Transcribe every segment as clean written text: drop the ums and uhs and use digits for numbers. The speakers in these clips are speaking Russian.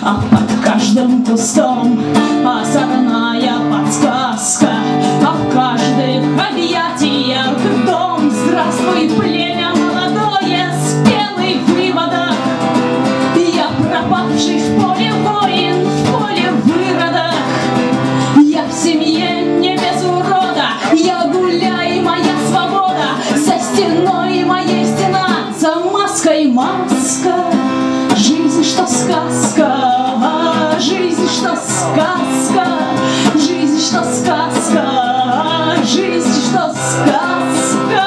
а под каждым кустом озорная подсказка, а в каждых объятиях дом. Здравствуй, племя молодое, спелый выводок. Я пропавший в поле воин, в поле выродок. Я в семье не без урода, я гуляю, моя свобода. За стеной моей стена, за маской маска. Жизнь, что сказка, жизнь, что сказка, жизнь, что сказка, жизнь, что сказка.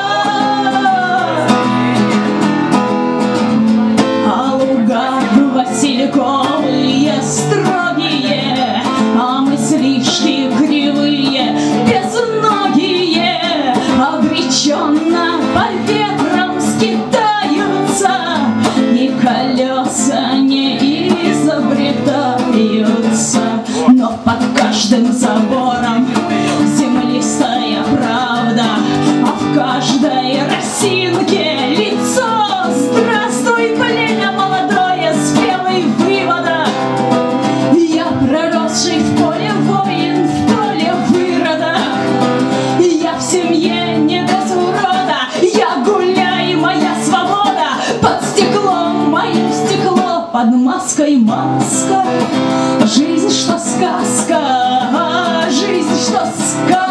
А луга васильковые, строгие, а мыслишки кривые, безногие, обреченно по ветрам скитаются, и колеса не изобретаются. Но под каждым забором землистая правда, а в каждой росинке лицо. Здравствуй, племя молодое, спелый выводок. Я проросший в поле воин, в поле выродок. Я в семье не без урода, я гуляю, моя свобода. Под стеклом мое стекло, под маской маска. Жизнь, что сказка, жизнь, что сказка.